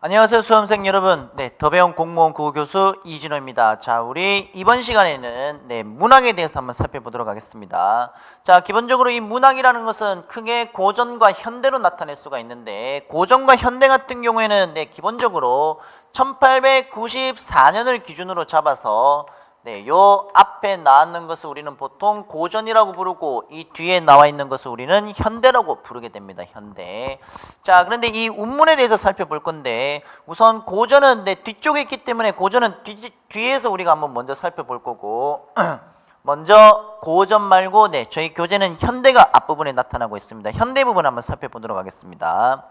안녕하세요 수험생 여러분. 더 배운 공무원 국어교수 이진호입니다. 자, 우리 이번 시간에는 문학에 대해서 한번 살펴보도록 하겠습니다. 자, 기본적으로 이 문학이라는 것은 크게 고전과 현대로 나타낼 수가 있는데, 고전과 현대 같은 경우에는 기본적으로 1894년을 기준으로 잡아서 요 앞에 나왔는 것을 우리는 보통 고전이라고 부르고, 이 뒤에 나와 있는 것을 우리는 현대라고 부르게 됩니다. 현대. 자, 그런데 이 운문에 대해서 살펴볼 건데, 우선 고전은 뒤쪽에 있기 때문에 고전은 뒤에서 우리가 한번 먼저 살펴볼 거고 먼저 고전 말고 저희 교재는 현대가 앞부분에 나타나고 있습니다. 현대 부분 한번 살펴보도록 하겠습니다.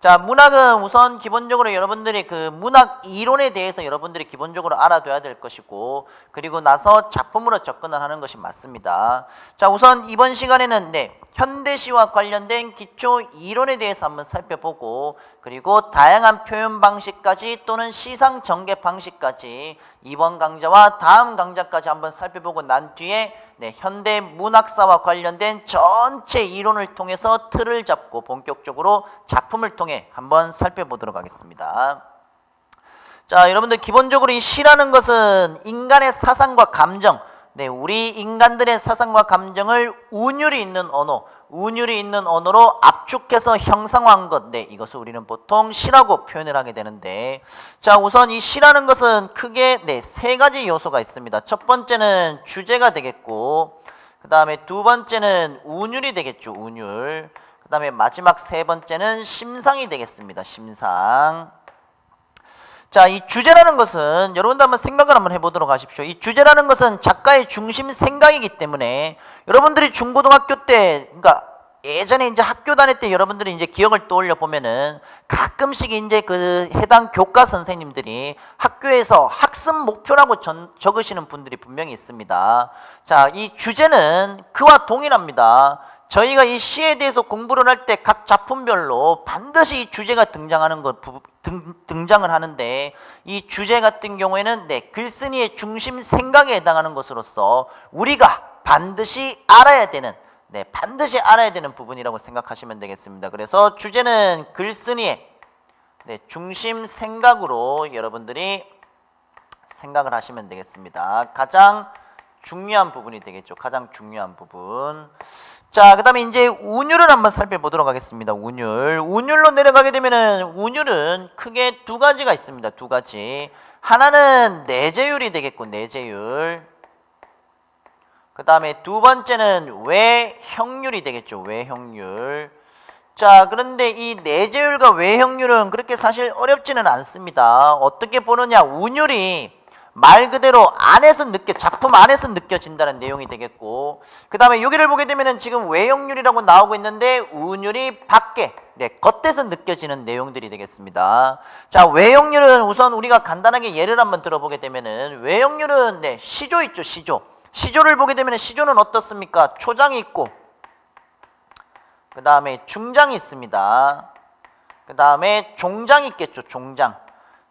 자, 문학은 우선 기본적으로 여러분들이 그 문학 이론에 대해서 여러분들이 기본적으로 알아둬야 될 것이고, 그리고 나서 작품으로 접근을 하는 것이 맞습니다. 자, 우선 이번 시간에는 현대시와 관련된 기초 이론에 대해서 한번 살펴보고, 그리고 다양한 표현 방식까지 또는 시상 전개 방식까지 이번 강좌와 다음 강좌까지 한번 살펴보고 난 뒤에 현대 문학사와 관련된 전체 이론을 통해서 틀을 잡고 본격적으로 작품을 통해 한번 살펴보도록 하겠습니다. 자, 여러분들 기본적으로 이 시라는 것은 인간의 사상과 감정, 우리 인간들의 사상과 감정을 운율이 있는 언어로 압축해서 형상화한 것, 이것을 우리는 보통 시라고 표현을 하게 되는데, 자, 우선 이 시라는 것은 크게 세 가지 요소가 있습니다. 첫 번째는 주제가 되겠고, 그 다음에 두 번째는 운율이 되겠죠. 운율. 그 다음에 마지막 세 번째는 심상이 되겠습니다. 심상. 자, 이 주제라는 것은 여러분도 한번 생각을 한번 해보도록 하십시오. 이 주제라는 것은 작가의 중심 생각이기 때문에, 여러분들이 중고등학교 때, 그러니까 예전에 이제 학교 다닐 때 여러분들이 이제 기억을 떠올려 보면은 가끔씩 이제 그 해당 교과 선생님들이 학교에서 학습 목표라고 적으시는 분들이 분명히 있습니다. 자, 이 주제는 그와 동일합니다. 저희가 이 시에 대해서 공부를 할 때 각 작품별로 반드시 이 주제가 등장을 하는데, 이 주제 같은 경우에는 글쓴이의 중심 생각에 해당하는 것으로서 우리가 반드시 알아야 되는 부분이라고 생각하시면 되겠습니다. 그래서 주제는 글쓴이의 중심 생각으로 여러분들이 생각을 하시면 되겠습니다. 가장 중요한 부분이 되겠죠. 가장 중요한 부분. 자, 그 다음에 이제 운율을 한번 살펴보도록 하겠습니다. 운율로 내려가게 되면은, 운율은 크게 두 가지가 있습니다. 두 가지. 하나는 내재율이 되겠고, 내재율. 그 다음에 두 번째는 외형률이 되겠죠. 외형률. 자, 그런데 이 내재율과 외형률은 그렇게 사실 어렵지는 않습니다. 어떻게 보느냐, 운율이 말 그대로 작품 안에서 느껴진다는 내용이 되겠고, 그 다음에 여기를 보게 되면은 지금 외형률이라고 나오고 있는데, 운율이 밖에, 겉에서 느껴지는 내용들이 되겠습니다. 자, 외형률은 우선 우리가 간단하게 예를 한번 들어보게 되면은, 외형률은 시조 있죠, 시조. 시조를 보게 되면 시조는 어떻습니까? 초장이 있고, 그 다음에 중장이 있습니다. 그 다음에 종장이 있겠죠, 종장.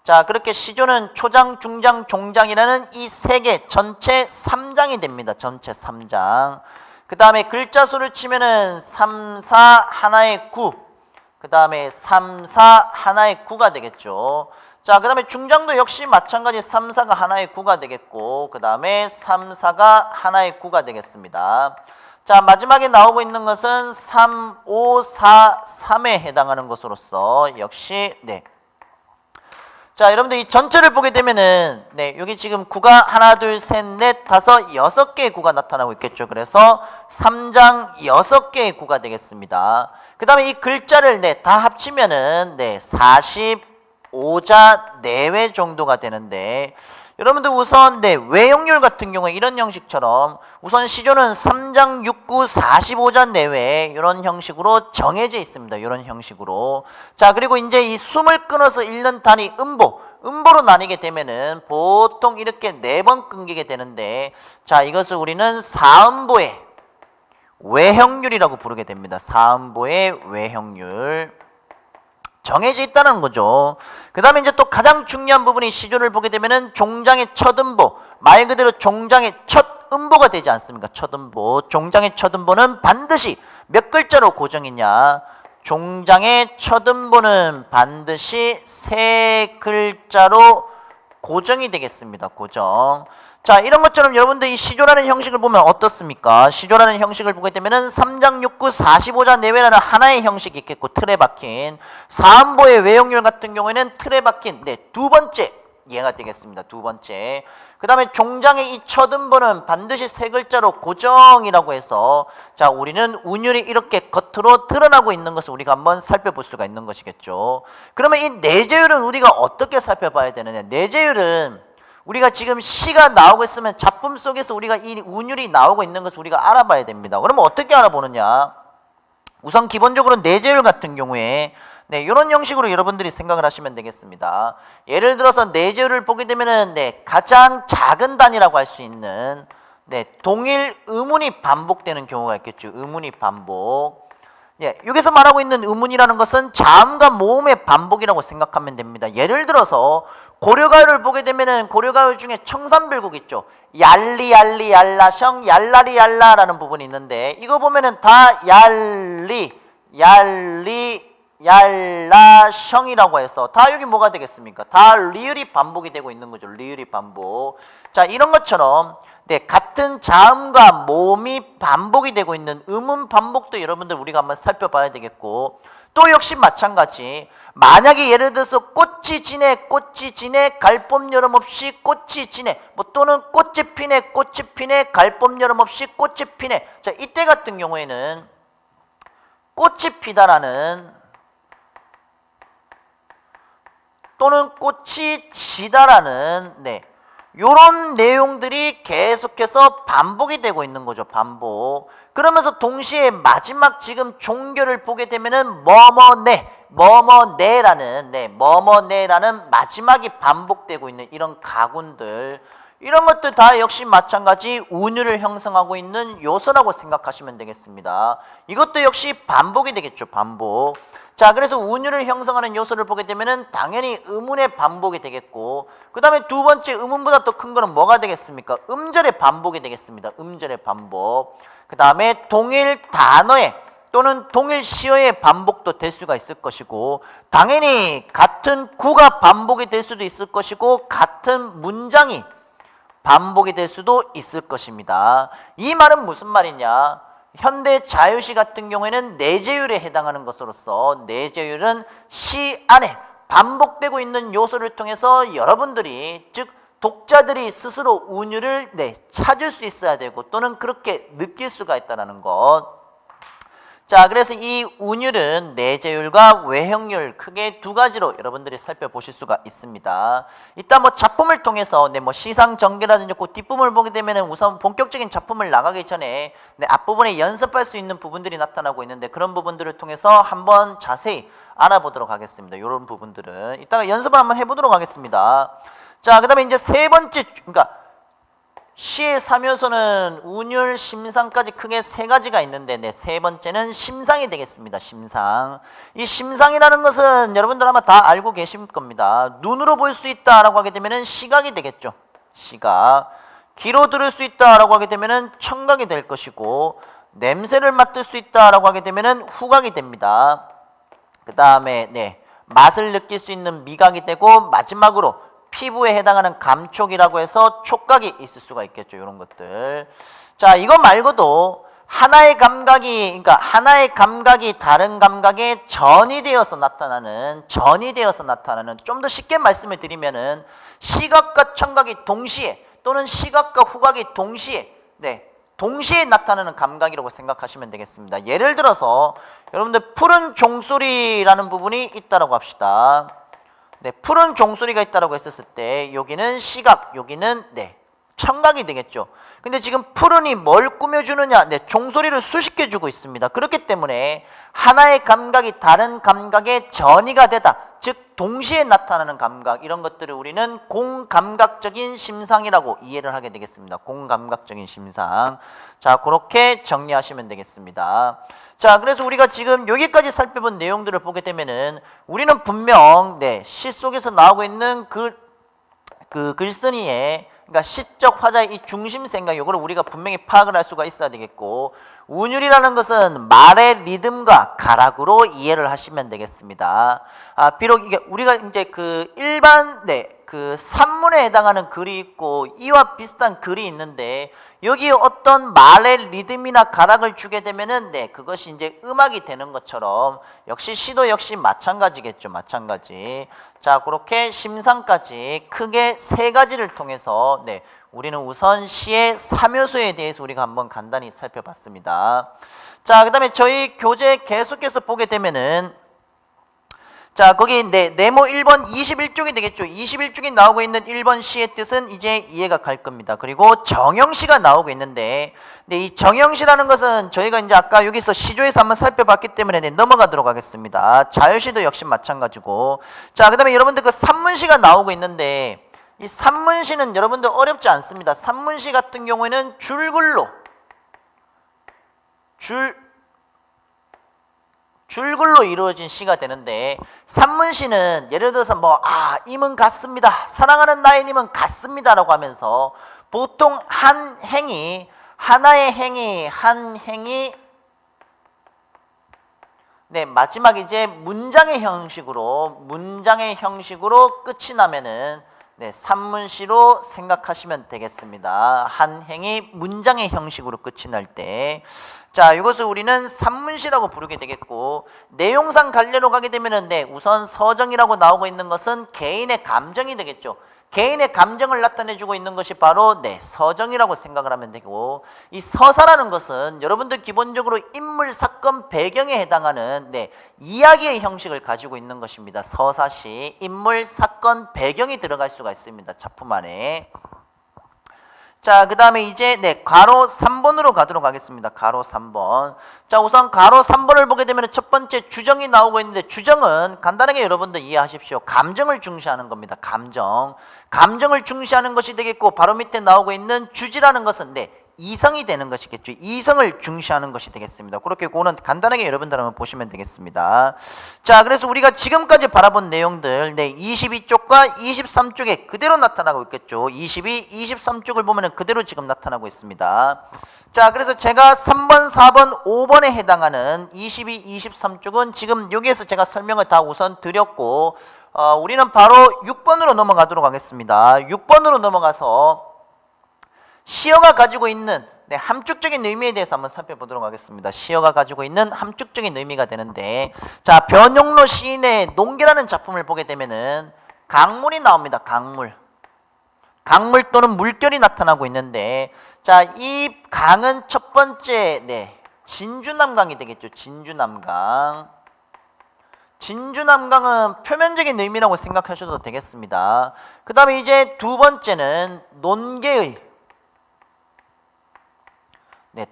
자, 그렇게 시조는 초장, 중장, 종장이라는 이 세 개 전체 3장이 됩니다. 전체 3장. 그 다음에 글자 수를 치면은 3, 4, 하나의 9. 그 다음에 3, 4, 하나의 9가 되겠죠. 자, 그 다음에 중장도 역시 마찬가지 3, 4가 하나의 9가 되겠고, 그 다음에 3, 4가 하나의 9가 되겠습니다. 자, 마지막에 나오고 있는 것은 3, 5, 4, 3에 해당하는 것으로서 역시 자, 여러분들 이 전체를 보게 되면은 여기 지금 구가 하나, 둘, 셋, 넷, 다섯, 6개의 구가 나타나고 있겠죠. 그래서 3장 6개의 구가 되겠습니다. 그 다음에 이 글자를 다 합치면은 45자 내외 정도가 되는데, 여러분들 우선 외형률 같은 경우에 이런 형식처럼 우선 시조는 3장 6구 45자 내외 이런 형식으로 정해져 있습니다. 이런 형식으로. 자, 그리고 이제 이 숨을 끊어서 읽는 단위 음보로 나뉘게 되면은 보통 이렇게 4번 끊기게 되는데, 자, 이것을 우리는 사음보의 외형률이라고 부르게 됩니다. 사음보의 외형률. 정해져 있다는 거죠. 그 다음에 이제 또 가장 중요한 부분이 시조를 보게 되면은 종장의 첫 음보, 말 그대로 종장의 첫 음보가 되지 않습니까? 첫 음보. 종장의 첫 음보는 반드시 몇 글자로 고정이냐? 종장의 첫 음보는 반드시 세 글자로 고정이 되겠습니다. 고정. 자, 이런 것처럼 여러분들 이 시조라는 형식을 보면 어떻습니까? 시조라는 형식을 보게 되면은 3장 6구 45자 내외라는 하나의 형식이 있겠고, 틀에 박힌. 사음보의 외형률 같은 경우에는 틀에 박힌 두 번째 예가 되겠습니다. 두 번째. 그 다음에 종장의 이 첫 음보는 반드시 세 글자로 고정이라고 해서, 자, 우리는 운율이 이렇게 겉으로 드러나고 있는 것을 우리가 한번 살펴볼 수가 있는 것이겠죠. 그러면 이 내재율은 우리가 어떻게 살펴봐야 되느냐? 내재율은 우리가 지금 시가 나오고 있으면 작품 속에서 우리가 이 운율이 나오고 있는 것을 우리가 알아봐야 됩니다. 그러면 어떻게 알아보느냐? 우선 기본적으로 내재율 같은 경우에 이런 형식으로 여러분들이 생각을 하시면 되겠습니다. 예를 들어서 내재율을 보게 되면은 가장 작은 단위라고 할 수 있는 동일 음운이 반복되는 경우가 있겠죠. 음운이 반복. 여기서 말하고 있는 음운이라는 것은 자음과 모음의 반복이라고 생각하면 됩니다. 예를 들어서 고려가요를 보게 되면은 고려가요 중에 청산별곡 있죠. 얄리 얄리 얄라성 얄라리 얄라라는 부분이 있는데, 이거 보면은 다 얄리 얄리 얄라성이라고 해서 다 여기 뭐가 되겠습니까? 다 리을이 반복이 되고 있는 거죠. 리을이 반복. 자, 이런 것처럼 같은 자음과 모음이 반복이 되고 있는 음운 반복도 여러분들 우리가 한번 살펴봐야 되겠고, 또 역시 마찬가지, 만약에 예를 들어서 꽃이 지네 갈봄 여름 없이 꽃이 지네, 또는 꽃이 피네 갈봄 여름 없이 꽃이 피네. 자, 이때 같은 경우에는 꽃이 피다라는 또는 꽃이 지다라는 요런 내용들이 계속해서 반복이 되고 있는 거죠. 반복. 그러면서 동시에 마지막 지금 종결을 보게 되면은 뭐뭐네라는 마지막이 반복되고 있는 이런 가군들, 이런 것들 다 역시 마찬가지 운율을 형성하고 있는 요소라고 생각하시면 되겠습니다. 이것도 역시 반복이 되겠죠. 반복. 자, 그래서 운율을 형성하는 요소를 보게 되면은 당연히 음운의 반복이 되겠고, 그 다음에 두 번째 음운보다 더 큰 거는 뭐가 되겠습니까? 음절의 반복이 되겠습니다. 음절의 반복. 그 다음에 동일 단어의 또는 동일 시어의 반복도 될 수가 있을 것이고, 당연히 같은 구가 반복이 될 수도 있을 것이고, 같은 문장이 반복이 될 수도 있을 것입니다. 이 말은 무슨 말이냐? 현대 자유시 같은 경우에는 내재율에 해당하는 것으로서, 내재율은 시 안에 반복되고 있는 요소를 통해서 여러분들이, 즉 독자들이 스스로 운율을 찾을 수 있어야 되고, 또는 그렇게 느낄 수가 있다는 것. 자, 그래서 이 운율은 내재율과 외형률 크게 두 가지로 여러분들이 살펴보실 수가 있습니다. 이따 작품을 통해서 시상전개라든지 그 뒷부분을 보게 되면 우선 본격적인 작품을 나가기 전에 앞부분에 연습할 수 있는 부분들이 나타나고 있는데, 그런 부분들을 통해서 한번 자세히 알아보도록 하겠습니다. 이런 부분들은 이따가 연습을 한번 해보도록 하겠습니다. 자, 그 다음에 이제 세 번째, 그러니까 시의 3요소는 운율, 심상까지 크게 세 가지가 있는데, 세 번째는 심상이 되겠습니다. 심상. 이 심상이라는 것은 여러분들 아마 다 알고 계실 겁니다. 눈으로 볼 수 있다라고 하게 되면은 시각이 되겠죠. 시각. 귀로 들을 수 있다라고 하게 되면은 청각이 될 것이고, 냄새를 맡을 수 있다라고 하게 되면은 후각이 됩니다. 그 다음에 맛을 느낄 수 있는 미각이 되고, 마지막으로 피부에 해당하는 감촉이라고 해서 촉각이 있을 수가 있겠죠. 이런 것들. 자, 이거 말고도 하나의 감각이 다른 감각에 전이 되어서 나타나는, 좀 더 쉽게 말씀을 드리면은 시각과 청각이 동시에, 또는 시각과 후각이 동시에 나타나는 감각이라고 생각하시면 되겠습니다. 예를 들어서 여러분들 푸른 종소리라는 부분이 있다라고 합시다. 푸른 종소리가 있다라고 했었을 때 여기는 시각, 여기는 청각이 되겠죠. 근데 지금 푸른이 뭘 꾸며주느냐? 종소리를 수식해 주고 있습니다. 그렇기 때문에 하나의 감각이 다른 감각의 전이가 되다, 즉 동시에 나타나는 감각, 이런 것들을 우리는 공감각적인 심상이라고 이해를 하게 되겠습니다. 공감각적인 심상. 자, 그렇게 정리하시면 되겠습니다. 자, 그래서 우리가 지금 여기까지 살펴본 내용들을 보게 되면은 우리는 분명 시 속에서 나오고 있는 그 글쓴이의, 그러니까 시적 화자의 이 중심 생각, 이거를 우리가 분명히 파악을 할 수가 있어야 되겠고, 운율이라는 것은 말의 리듬과 가락으로 이해를 하시면 되겠습니다. 비록 이게 우리가 이제 그 일반 그 산문에 해당하는 글이 있고 이와 비슷한 글이 있는데 여기 어떤 말의 리듬이나 가락을 주게 되면은 그것이 이제 음악이 되는 것처럼 역시 시도 역시 마찬가지겠죠. 마찬가지. 자, 그렇게 심상까지 크게 세 가지를 통해서 우리는 우선 시의 3요소에 대해서 우리가 한번 간단히 살펴봤습니다. 자, 그 다음에 저희 교재 계속해서 보게 되면은 자, 거기 네모 1번 21쪽이 되겠죠. 21쪽이 나오고 있는 1번 시의 뜻은 이제 이해가 갈 겁니다. 그리고 정형시가 나오고 있는데 이 정형시라는 것은 저희가 이제 아까 여기서 시조에서 한번 살펴봤기 때문에 넘어가도록 하겠습니다. 자유시도 역시 마찬가지고. 자, 그 다음에 여러분들 그 산문시가 나오고 있는데 이 산문시는 여러분들 어렵지 않습니다. 산문시 같은 경우에는 줄글로 줄글로 이루어진 시가 되는데 산문시는 예를 들어서 임은 같습니다. 사랑하는 나의 님은 같습니다라고 하면서 보통 한 행이 하나의 행이 한 행이 마지막 이제 문장의 형식으로 끝이 나면은 산문시로 생각하시면 되겠습니다. 한 행이 문장의 형식으로 끝이 날 때. 자, 이것을 우리는 산문시라고 부르게 되겠고, 내용상 관례로 가게 되면은 우선 서정이라고 나오고 있는 것은 개인의 감정이 되겠죠. 개인의 감정을 나타내주고 있는 것이 바로 서정이라고 생각을 하면 되고, 이 서사라는 것은 여러분들 기본적으로 인물, 사건, 배경에 해당하는 이야기의 형식을 가지고 있는 것입니다. 서사시, 인물, 사건, 배경이 들어갈 수가 있습니다. 작품 안에. 자, 그 다음에 이제 가로 3번으로 가도록 하겠습니다. 가로 3번. 자, 우선 가로 3번을 보게 되면 첫 번째 주정이 나오고 있는데, 주정은 간단하게 여러분들 이해하십시오. 감정을 중시하는 겁니다. 감정을 중시하는 것이 되겠고, 바로 밑에 나오고 있는 주지라는 것은 이성이 되는 것이겠죠. 이성을 중시하는 것이 되겠습니다. 그렇게 그거는 간단하게 여러분들 한번 보시면 되겠습니다. 자, 그래서 우리가 지금까지 바라본 내용들 22쪽과 23쪽에 그대로 나타나고 있겠죠. 22, 23쪽을 보면 그대로 지금 나타나고 있습니다. 자, 그래서 제가 3번, 4번, 5번에 해당하는 22, 23쪽은 지금 여기에서 제가 설명을 다 우선 드렸고, 우리는 바로 6번으로 넘어가도록 하겠습니다. 6번으로 넘어가서 시어가 가지고 있는 함축적인 의미에 대해서 한번 살펴보도록 하겠습니다. 시어가 가지고 있는 함축적인 의미가 되는데, 자, 변용로 시인의 농계라는 작품을 보게 되면은 강물이 나옵니다. 강물 또는 물결이 나타나고 있는데, 자, 이 강은 첫 번째 진주남강이 되겠죠. 진주남강은 표면적인 의미라고 생각하셔도 되겠습니다. 그 다음에 이제 두 번째는 논계의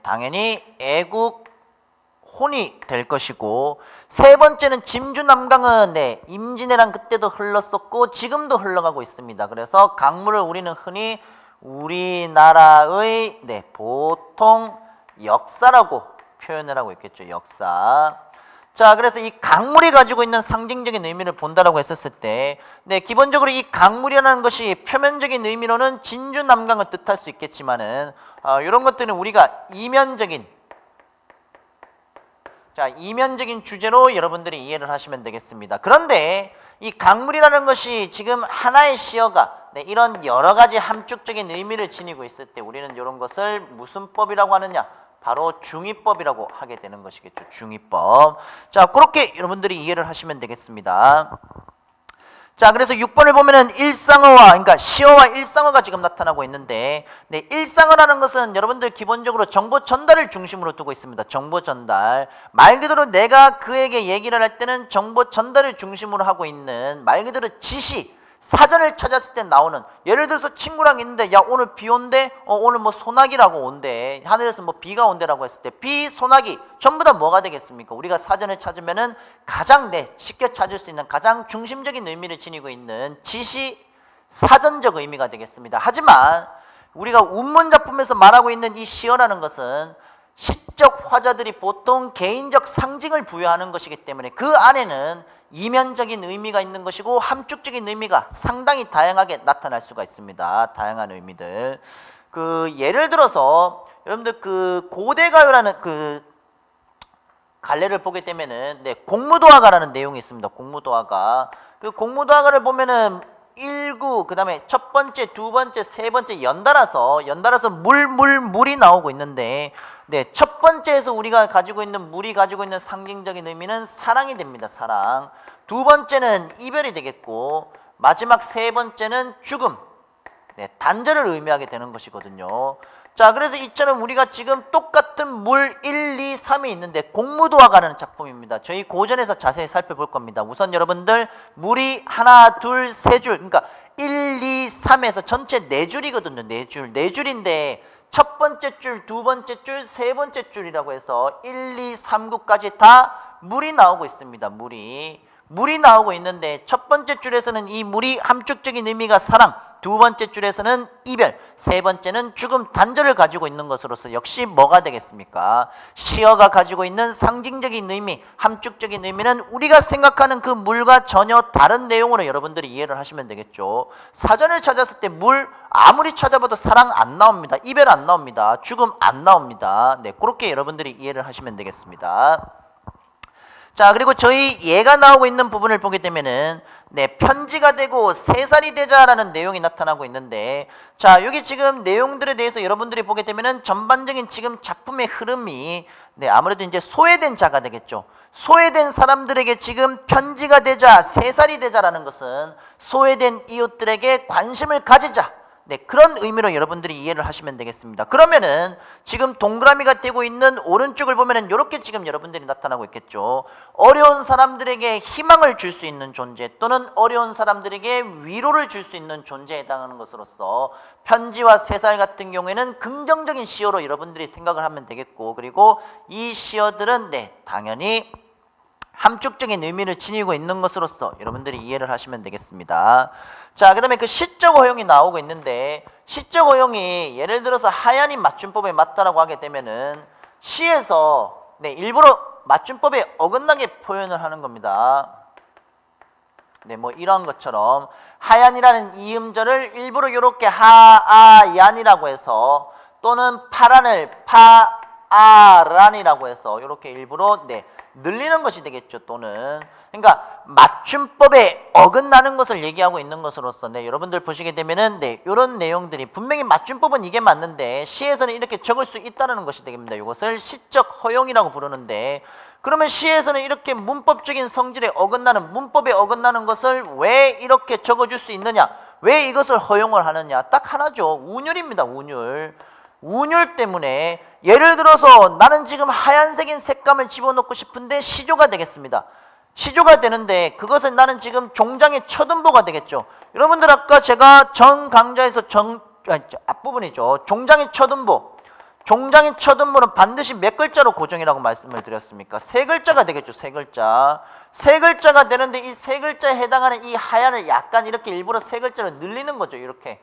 당연히 애국 혼이 될 것이고, 세 번째는 진주남강은 임진왜란 그때도 흘렀었고 지금도 흘러가고 있습니다. 그래서 강물을 우리는 흔히 우리나라의 보통 역사라고 표현을 하고 있겠죠. 역사. 자, 그래서 이 강물이 가지고 있는 상징적인 의미를 본다라고 했었을 때 기본적으로 이 강물이라는 것이 표면적인 의미로는 진주남강을 뜻할 수 있겠지만은 이런 것들은 우리가 이면적인 주제로 여러분들이 이해를 하시면 되겠습니다. 그런데 이 강물이라는 것이 지금 하나의 시어가 이런 여러 가지 함축적인 의미를 지니고 있을 때 우리는 이런 것을 무슨 법이라고 하느냐? 바로 중의법이라고 하게 되는 것이겠죠. 중의법. 자, 그렇게 여러분들이 이해를 하시면 되겠습니다. 자, 그래서 6번을 보면은 일상어와, 그러니까 시어와 일상어가 지금 나타나고 있는데, 일상어라는 것은 여러분들 기본적으로 정보 전달을 중심으로 두고 있습니다. 정보 전달. 말 그대로 내가 그에게 얘기를 할 때는 정보 전달을 중심으로 하고 있는 말 그대로 지시, 사전을 찾았을 때 나오는, 예를 들어서 친구랑 있는데 야 오늘 비 온대, 오늘 뭐 소나기라고 온대, 하늘에서 뭐 비가 온대라고 했을 때 비, 소나기 전부 다 뭐가 되겠습니까? 우리가 사전을 찾으면은 가장 쉽게 찾을 수 있는 가장 중심적인 의미를 지니고 있는 지시, 사전적 의미가 되겠습니다. 하지만 우리가 운문 작품에서 말하고 있는 이 시어라는 것은 시적 화자들이 보통 개인적 상징을 부여하는 것이기 때문에 그 안에는 이면적인 의미가 있는 것이고 함축적인 의미가 상당히 다양하게 나타날 수가 있습니다. 다양한 의미들. 그 예를 들어서 여러분들 그 고대가요라는 그 갈래를 보게 되면은 네, 공무도화가라는 내용이 있습니다. 공무도화가. 그 공무도화가를 보면은 1구 그다음에 첫 번째, 두 번째, 세 번째 연달아서 물이 나오고 있는데 네, 첫 번째에서 우리가 가지고 있는 물이 가지고 있는 상징적인 의미는 사랑이 됩니다. 사랑. 두 번째는 이별이 되겠고 마지막 세 번째는 죽음. 네, 단절을 의미하게 되는 것이거든요. 자, 그래서 이처럼 우리가 지금 똑같은 물 1, 2, 3이 있는데 공무도화가라는 작품입니다. 저희 고전에서 자세히 살펴볼 겁니다. 우선 여러분들 물이 하나, 둘, 세 줄, 그러니까 1, 2, 3에서 전체 네 줄이거든요. 네 줄. 네 줄인데 첫 번째 줄, 두 번째 줄, 세 번째 줄이라고 해서 1, 2, 3구까지 다 물이 나오고 있습니다. 물이 나오고 있는데 첫 번째 줄에서는 이 물이 함축적인 의미가 사랑, 두 번째 줄에서는 이별, 세 번째는 죽음, 단절을 가지고 있는 것으로서 역시 뭐가 되겠습니까? 시어가 가지고 있는 상징적인 의미, 함축적인 의미는 우리가 생각하는 그 물과 전혀 다른 내용으로 여러분들이 이해를 하시면 되겠죠. 사전을 찾았을 때 물 아무리 찾아봐도 사랑 안 나옵니다. 이별 안 나옵니다. 죽음 안 나옵니다. 네, 그렇게 여러분들이 이해를 하시면 되겠습니다. 자, 그리고 저희 예가 나오고 있는 부분을 보게 되면은 네, 편지가 되고 3살이 되자라는 내용이 나타나고 있는데 자, 여기 지금 내용들에 대해서 여러분들이 보게 되면은 전반적인 지금 작품의 흐름이 네, 아무래도 이제 소외된 자가 되겠죠. 소외된 사람들에게 지금 편지가 되자 3살이 되자라는 것은 소외된 이웃들에게 관심을 가지자. 네, 그런 의미로 여러분들이 이해를 하시면 되겠습니다. 그러면은 지금 동그라미가 되고 있는 오른쪽을 보면은 이렇게 지금 여러분들이 나타나고 있겠죠. 어려운 사람들에게 희망을 줄 수 있는 존재 또는 어려운 사람들에게 위로를 줄 수 있는 존재에 해당하는 것으로서 편지와 3살 같은 경우에는 긍정적인 시어로 여러분들이 생각을 하면 되겠고 그리고 이 시어들은 네, 당연히 함축적인 의미를 지니고 있는 것으로서 여러분들이 이해를 하시면 되겠습니다. 자, 그 다음에 그 시적 어용이 나오고 있는데 시적 어용이 예를 들어서 하얀이 맞춤법에 맞다라고 하게 되면은 시에서 네, 일부러 맞춤법에 어긋나게 표현을 하는 겁니다. 네, 뭐 이런 것처럼 하얀이라는 이음절을 일부러 이렇게 하아얀이라고 해서 또는 파란을 파아란이라고 해서 이렇게 일부러 네, 늘리는 것이 되겠죠. 또는 그러니까 맞춤법에 어긋나는 것을 얘기하고 있는 것으로서 네, 여러분들 보시게 되면은 네, 이런 내용들이 분명히 맞춤법은 이게 맞는데 시에서는 이렇게 적을 수 있다는 것이 되겠습니다. 이것을 시적 허용이라고 부르는데 그러면 시에서는 이렇게 문법적인 성질에 어긋나는 문법에 어긋나는 것을 왜 이렇게 적어줄 수 있느냐? 왜 이것을 허용을 하느냐? 딱 하나죠. 운율입니다. 운율 때문에 예를 들어서 나는 지금 하얀색인 색감을 집어넣고 싶은데 시조가 되겠습니다. 시조가 되는데 그것은 나는 지금 종장의 첫음보가 되겠죠. 여러분들 아까 제가 전 강좌에서 앞부분이죠. 종장의 첫음보는 반드시 몇 글자로 고정이라고 말씀을 드렸습니까? 3글자가 되겠죠. 3글자. 3글자가 되는데 이 3글자에 해당하는 이 하얀을 약간 이렇게 일부러 3글자로 늘리는 거죠. 이렇게.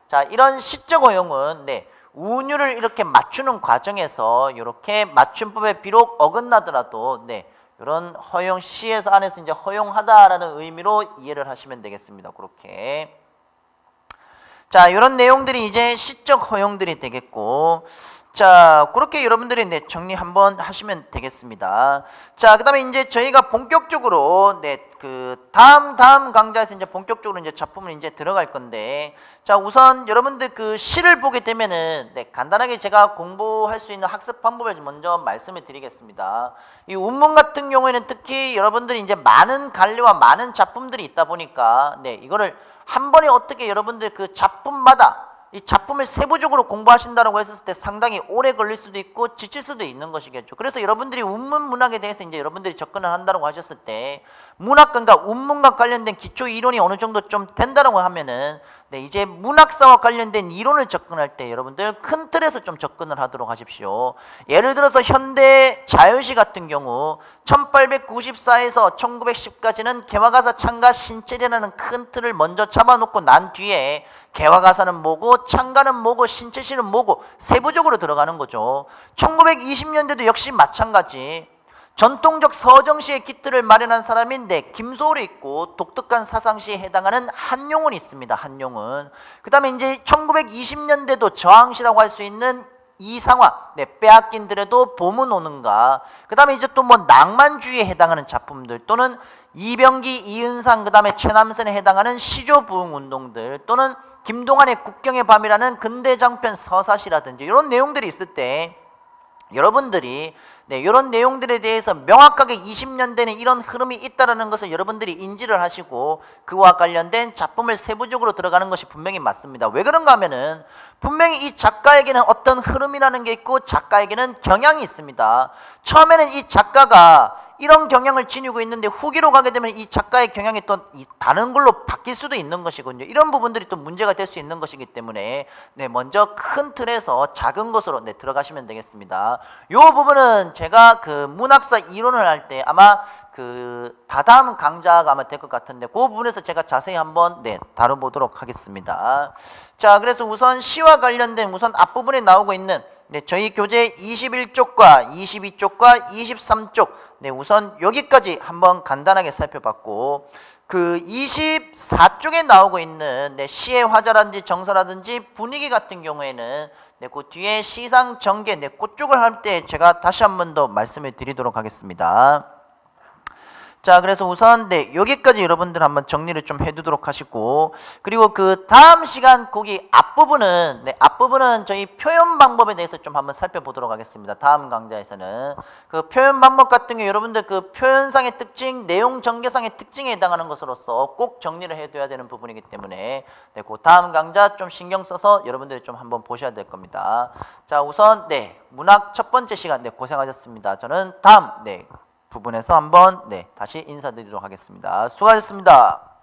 자, 이런 시적 어용은 네, 운율을 이렇게 맞추는 과정에서 이렇게 맞춤법에 비록 어긋나더라도 네, 이런 허용 시에서 안에서 이제 허용하다라는 의미로 이해를 하시면 되겠습니다. 그렇게. 자, 이런 내용들이 이제 시적 허용들이 되겠고 자, 그렇게 여러분들이 네, 정리 한번 하시면 되겠습니다. 자, 그다음에 이제 저희가 본격적으로 네, 그 다음 강좌에서 이제 본격적으로 이제 작품을 이제 들어갈 건데 자, 우선 여러분들 그 시를 보게 되면은 네, 간단하게 제가 공부할 수 있는 학습 방법을 먼저 말씀을 드리겠습니다. 이 운문 같은 경우에는 특히 여러분들이 이제 많은 갈래와 많은 작품들이 있다 보니까 네, 이거를 한 번에 어떻게 여러분들 그 작품마다 이 작품을 세부적으로 공부하신다고 했을 때 상당히 오래 걸릴 수도 있고 지칠 수도 있는 것이겠죠. 그래서 여러분들이 운문 문학에 대해서 이제 여러분들이 접근을 한다고 하셨을 때 문학과 운문과 관련된 기초 이론이 어느 정도 좀 된다고 하면은 네, 이제 문학사와 관련된 이론을 접근할 때 여러분들 큰 틀에서 좀 접근을 하도록 하십시오. 예를 들어서 현대 자유시 같은 경우 1894에서 1910까지는 개화가사, 창가, 신체리라는 큰 틀을 먼저 잡아놓고 난 뒤에 개화가사는 뭐고 창가는 뭐고 신체시는 뭐고 세부적으로 들어가는 거죠. 1920년대도 역시 마찬가지. 전통적 서정시의 깃들을 마련한 사람인데 김소월이 있고 독특한 사상시에 해당하는 한용운이 있습니다. 한용운. 그 다음에 이제 1920년대도 저항시라고 할 수 있는 이상화, 빼앗긴 들에도 봄은 오는가. 그 다음에 이제 또 뭐 낭만주의에 해당하는 작품들 또는 이병기, 이은상, 그 다음에 최남선에 해당하는 시조부흥운동들 또는 김동완의 국경의 밤이라는 근대장편 서사시라든지 이런 내용들이 있을 때 여러분들이 이런 내용들에 대해서 명확하게 20년대는 이런 흐름이 있다는 것을 여러분들이 인지를 하시고 그와 관련된 작품을 세부적으로 들어가는 것이 분명히 맞습니다. 왜 그런가 하면은 분명히 이 작가에게는 어떤 흐름이라는 게 있고 작가에게는 경향이 있습니다. 처음에는 이 작가가 이런 경향을 지니고 있는데 후기로 가게 되면 이 작가의 경향이 또 다른 걸로 바뀔 수도 있는 것이군요. 이런 부분들이 또 문제가 될 수 있는 것이기 때문에 먼저 큰 틀에서 작은 것으로 들어가시면 되겠습니다. 요 부분은 제가 그 문학사 이론을 할 때 아마 그 다다음 강좌가 아마 될 것 같은데 그 부분에서 제가 자세히 한번 다뤄보도록 하겠습니다. 자, 그래서 우선 시와 관련된 우선 앞부분에 나오고 있는 저희 교재 21쪽과 22쪽과 23쪽 우선 여기까지 한번 간단하게 살펴봤고 그 24쪽에 나오고 있는 시의 화자라든지 정서라든지 분위기 같은 경우에는 그 뒤에 시상 전개 그쪽을 할 때 제가 다시 한 번 더 말씀을 드리도록 하겠습니다. 자, 그래서 우선 여기까지 여러분들 한번 정리를 좀 해두도록 하시고 그리고 그 다음 시간 거기 앞부분은 저희 표현 방법에 대해서 좀 한번 살펴보도록 하겠습니다. 다음 강좌에서는 그 표현 방법 같은 게 여러분들 그 표현상의 특징, 내용 전개상의 특징에 해당하는 것으로서 꼭 정리를 해둬야 되는 부분이기 때문에 그 다음 강좌 좀 신경 써서 여러분들이 좀 한번 보셔야 될 겁니다. 자, 우선 문학 첫 번째 시간 고생하셨습니다. 저는 다음 부분에서 한번 다시 인사드리도록 하겠습니다. 수고하셨습니다.